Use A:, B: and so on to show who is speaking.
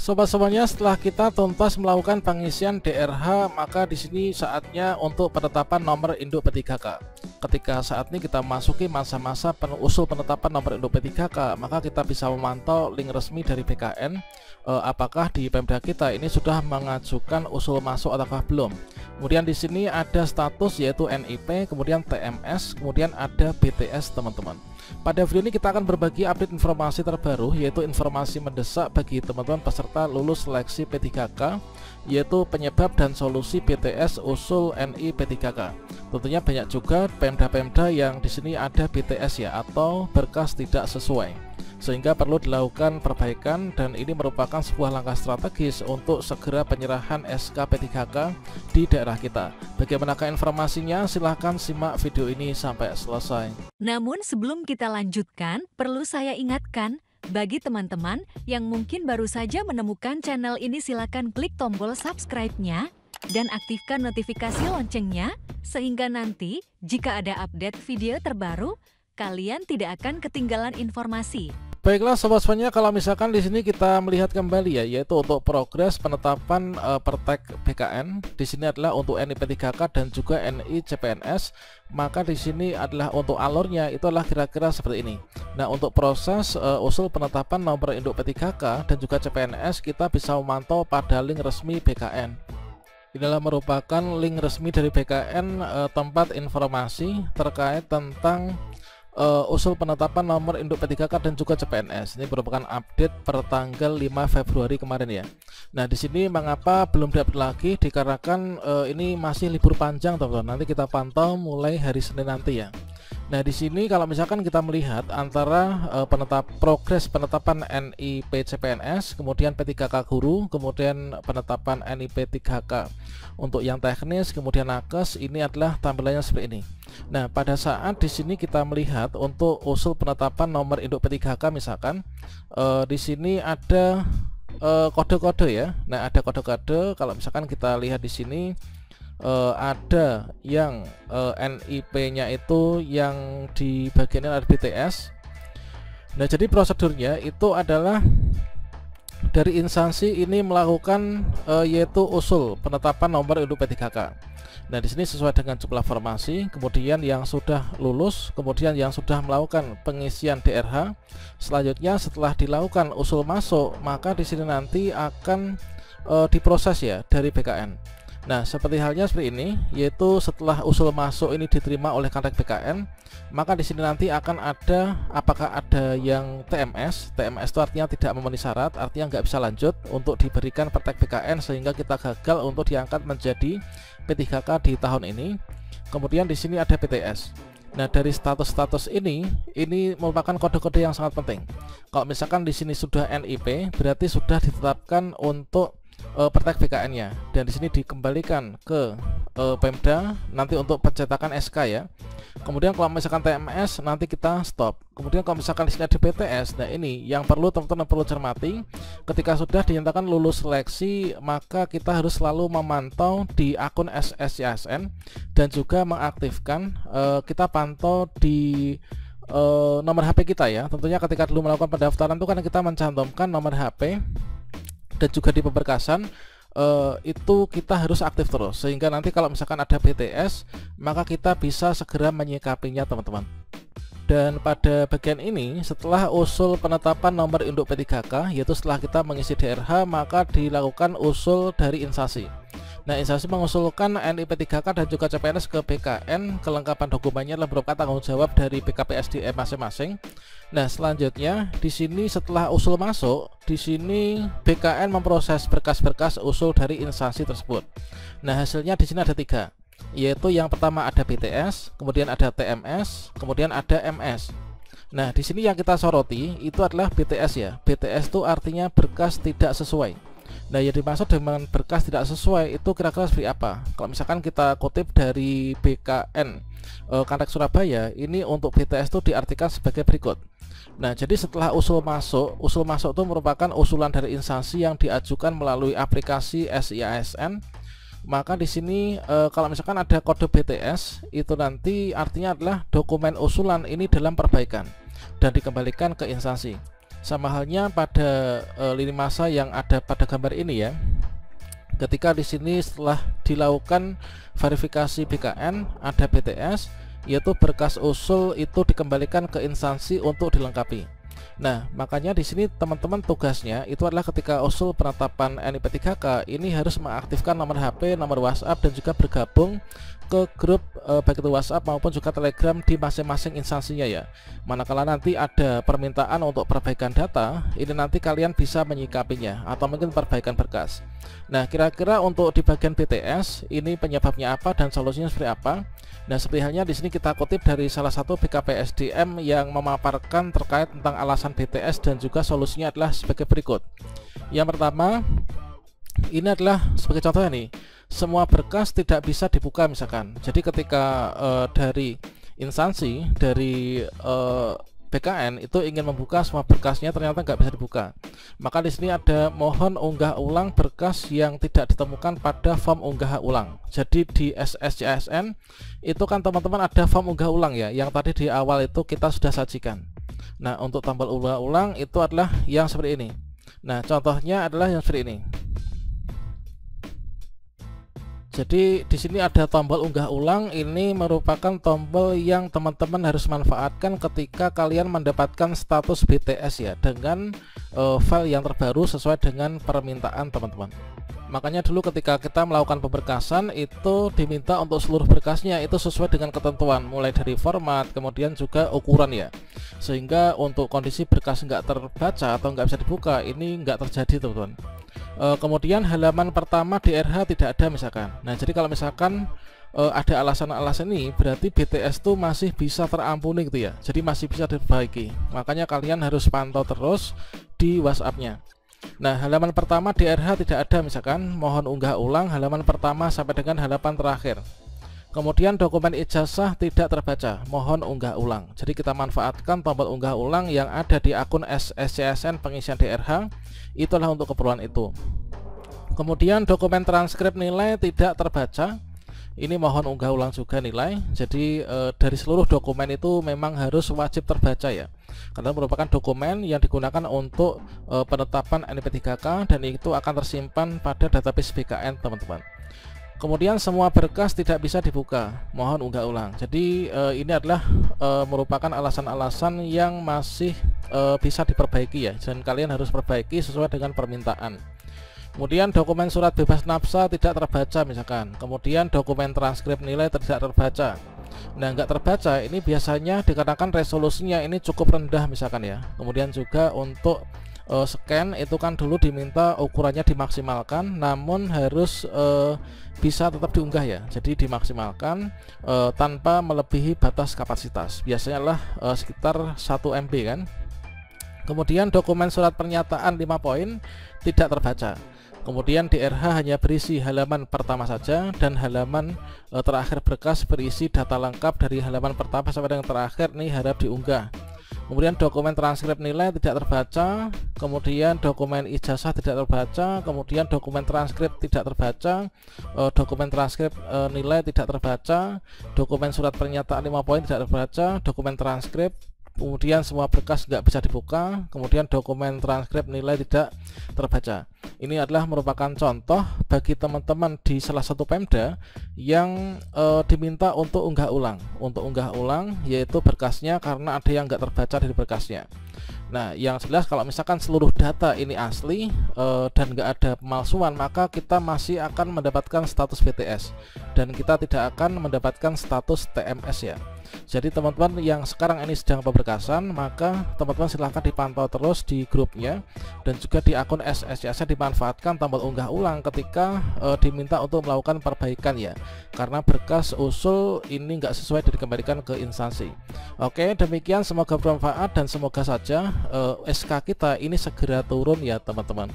A: Sobat-sobatnya, setelah kita tuntas melakukan pengisian DRH, maka di sini saatnya untuk penetapan nomor induk P3K. Ketika saat ini kita masuki masa-masa usul penetapan nomor induk P3K, maka kita bisa memantau link resmi dari BKN apakah di Pemda kita ini sudah mengajukan usul masuk ataukah belum. Kemudian di sini ada status yaitu NIP, kemudian TMS, kemudian ada BTS teman-teman. Pada video ini kita akan berbagi update informasi terbaru, yaitu informasi mendesak bagi teman-teman peserta lulus seleksi P3K, yaitu penyebab dan solusi BTS usul NI P3K. Tentunya banyak juga Pemda-Pemda yang di sini ada BTS ya, atau berkas tidak sesuai, sehingga perlu dilakukan perbaikan, dan ini merupakan sebuah langkah strategis untuk segera penyerahan SK P3K di daerah kita. Bagaimanakah informasinya? Silahkan simak video ini sampai selesai.
B: Namun sebelum kita lanjutkan, perlu saya ingatkan, bagi teman-teman yang mungkin baru saja menemukan channel ini, silakan klik tombol subscribe-nya dan aktifkan notifikasi loncengnya, sehingga nanti jika ada update video terbaru, kalian tidak akan ketinggalan informasi.
A: Baiklah sobat-sobatnya, kalau misalkan di sini kita melihat kembali ya, yaitu untuk progres penetapan Pertek BKN, di sini adalah untuk NI P3K dan juga NI CPNS, maka di sini adalah untuk alurnya itu adalah kira-kira seperti ini. Nah, untuk proses usul penetapan nomor induk P3K dan juga CPNS, kita bisa memantau pada link resmi BKN. Inilah merupakan link resmi dari BKN, tempat informasi terkait tentang usul penetapan nomor induk P3K dan juga CPNS. Ini merupakan update per tanggal 5 Februari kemarin ya. Nah, di sini mengapa belum diupdate lagi? Dikarenakan ini masih libur panjang teman-teman. Nanti kita pantau mulai hari Senin nanti ya. Nah, di sini kalau misalkan kita melihat antara progres penetapan NIP CPNS, kemudian P3K guru, kemudian penetapan NIP 3K untuk yang teknis, kemudian nakes, ini adalah tampilannya seperti ini. Nah, pada saat di sini kita melihat untuk usul penetapan nomor induk P3K, misalkan di sini ada kode-kode ya. Nah, ada kode-kode. Kalau misalkan kita lihat di sini ada yang NIP-nya itu yang di bagian ada BTS. Nah, jadi prosedurnya itu adalah dari instansi ini melakukan yaitu usul penetapan nomor induk P3K. Nah, di sini sesuai dengan jumlah formasi, kemudian yang sudah lulus, kemudian yang sudah melakukan pengisian DRH. Selanjutnya setelah dilakukan usul masuk, maka di sini nanti akan diproses ya dari BKN. Nah, seperti halnya seperti ini, yaitu setelah usul masuk ini diterima oleh Kantek BKN, maka di sini nanti akan ada apakah ada yang TMS. TMS itu artinya tidak memenuhi syarat, artinya nggak bisa lanjut untuk diberikan Pertek BKN, sehingga kita gagal untuk diangkat menjadi P3K di tahun ini. Kemudian di sini ada PTS. Nah, dari status-status ini merupakan kode-kode yang sangat penting. Kalau misalkan di sini sudah NIP, berarti sudah ditetapkan untuk Pertek BKN-nya, dan di sini dikembalikan ke Pemda nanti untuk pencetakan SK ya. Kemudian kalau misalkan TMS nanti kita stop. Kemudian kalau misalkan di sini ada BTS, nah ini yang perlu teman-teman perlu cermati. Ketika sudah dinyatakan lulus seleksi, maka kita harus selalu memantau di akun SSCSN dan juga mengaktifkan kita pantau di nomor HP kita ya. Tentunya ketika dulu melakukan pendaftaran itu kan kita mencantumkan nomor HP, dan juga di pemberkasan itu kita harus aktif terus, sehingga nanti kalau misalkan ada BTS, maka kita bisa segera menyikapinya teman-teman. Dan pada bagian ini, setelah usul penetapan nomor induk P3K, yaitu setelah kita mengisi DRH, maka dilakukan usul dari instansi. Nah, instansi mengusulkan NIP 3K dan juga CPNS ke BKN. Kelengkapan dokumennya adalah berupa tanggung jawab dari BKPSDM masing-masing. Nah, selanjutnya di sini setelah usul masuk, di sini BKN memproses berkas-berkas usul dari instansi tersebut. Nah, hasilnya di sini ada 3, yaitu yang pertama ada BTS, kemudian ada TMS, kemudian ada MS. Nah, di sini yang kita soroti itu adalah BTS ya. BTS itu artinya berkas tidak sesuai. Nah, yang dimaksud dengan berkas tidak sesuai itu kira-kira seperti apa? Kalau misalkan kita kutip dari BKN Kantek Surabaya, ini untuk BTS itu diartikan sebagai berikut. Nah, jadi setelah usul masuk itu merupakan usulan dari instansi yang diajukan melalui aplikasi SIASN. Maka di sini kalau misalkan ada kode BTS, itu nanti artinya adalah dokumen usulan ini dalam perbaikan dan dikembalikan ke instansi. Sama halnya pada lini masa yang ada pada gambar ini ya. Ketika di sini setelah dilakukan verifikasi BKN ada BTS, yaitu berkas usul itu dikembalikan ke instansi untuk dilengkapi. Nah, makanya di sini teman-teman tugasnya itu adalah ketika usul penetapan NIP3K ini harus mengaktifkan nomor HP, nomor WhatsApp, dan juga bergabung ke grup baik itu WhatsApp maupun juga Telegram di masing-masing instansinya ya. Manakala nanti ada permintaan untuk perbaikan data, ini nanti kalian bisa menyikapinya atau mungkin perbaikan berkas. Nah, kira-kira untuk di bagian BTS ini penyebabnya apa dan solusinya seperti apa? Nah, seperti halnya di sini kita kutip dari salah satu BKPSDM yang memaparkan terkait tentang alasan BTS dan juga solusinya adalah sebagai berikut. Yang pertama, ini adalah sebagai contohnya nih, semua berkas tidak bisa dibuka misalkan. Jadi ketika dari instansi dari BKN itu ingin membuka semua berkasnya ternyata nggak bisa dibuka, maka di sini ada mohon unggah ulang berkas yang tidak ditemukan pada form unggah ulang. Jadi di SSCSN itu kan teman-teman ada form unggah ulang ya, yang tadi di awal itu kita sudah sajikan. Nah, untuk tombol unggah ulang itu adalah yang seperti ini. Nah, contohnya adalah yang seperti ini. Jadi di sini ada tombol unggah ulang, ini merupakan tombol yang teman-teman harus manfaatkan ketika kalian mendapatkan status BTS ya, dengan file yang terbaru sesuai dengan permintaan teman-teman. Makanya dulu ketika kita melakukan pemberkasan itu diminta untuk seluruh berkasnya itu sesuai dengan ketentuan, mulai dari format kemudian juga ukuran ya, sehingga untuk kondisi berkas nggak terbaca atau nggak bisa dibuka ini nggak terjadi teman-teman. Kemudian halaman pertama di RH tidak ada misalkan. Nah, jadi kalau misalkan ada alasan-alasan ini berarti BTS itu masih bisa terampuni gitu ya, jadi masih bisa diperbaiki. Makanya kalian harus pantau terus di WhatsApp-nya. Nah, halaman pertama di RH tidak ada misalkan, mohon unggah ulang halaman pertama sampai dengan halaman terakhir. Kemudian dokumen ijazah tidak terbaca, mohon unggah ulang. Jadi kita manfaatkan tombol unggah ulang yang ada di akun SSCSN pengisian DRH, itulah untuk keperluan itu. Kemudian dokumen transkrip nilai tidak terbaca, ini mohon unggah ulang juga nilai. Jadi dari seluruh dokumen itu memang harus wajib terbaca ya, karena merupakan dokumen yang digunakan untuk penetapan NIP3K dan itu akan tersimpan pada database BKN teman-teman. Kemudian semua berkas tidak bisa dibuka, mohon unggah ulang. Jadi ini adalah merupakan alasan-alasan yang masih bisa diperbaiki ya, dan kalian harus perbaiki sesuai dengan permintaan. Kemudian dokumen surat bebas nafsa tidak terbaca misalkan. Kemudian dokumen transkrip nilai tidak terbaca. Nah, nggak terbaca ini biasanya dikarenakan resolusinya ini cukup rendah misalkan ya. Kemudian juga untuk scan itu kan dulu diminta ukurannya dimaksimalkan, namun harus bisa tetap diunggah ya. Jadi dimaksimalkan tanpa melebihi batas kapasitas. Biasanya lah sekitar 1 MB kan. Kemudian dokumen surat pernyataan 5 poin tidak terbaca. Kemudian DRH hanya berisi halaman pertama saja dan halaman terakhir berkas berisi data lengkap dari halaman pertama sampai dengan terakhir nih harap diunggah. Kemudian dokumen transkrip nilai tidak terbaca, kemudian dokumen ijazah tidak terbaca, kemudian dokumen transkrip tidak terbaca, dokumen transkrip nilai tidak terbaca, dokumen surat pernyataan 5 poin tidak terbaca, dokumen transkrip, kemudian semua berkas nggak bisa dibuka, kemudian dokumen transkrip nilai tidak terbaca. Ini adalah merupakan contoh bagi teman-teman di salah satu Pemda yang diminta untuk unggah ulang. Untuk unggah ulang yaitu berkasnya karena ada yang nggak terbaca dari berkasnya. Nah, yang jelas kalau misalkan seluruh data ini asli dan nggak ada pemalsuan, maka kita masih akan mendapatkan status BTS dan kita tidak akan mendapatkan status TMS ya. Jadi teman-teman yang sekarang ini sedang pemberkasan, maka teman-teman silahkan dipantau terus di grupnya dan juga di akun SSCSN dimanfaatkan tombol unggah ulang ketika diminta untuk melakukan perbaikan ya, karena berkas usul ini nggak sesuai dan dikembalikan ke instansi. Oke, demikian, semoga bermanfaat dan semoga saja SK kita ini segera turun ya teman-teman.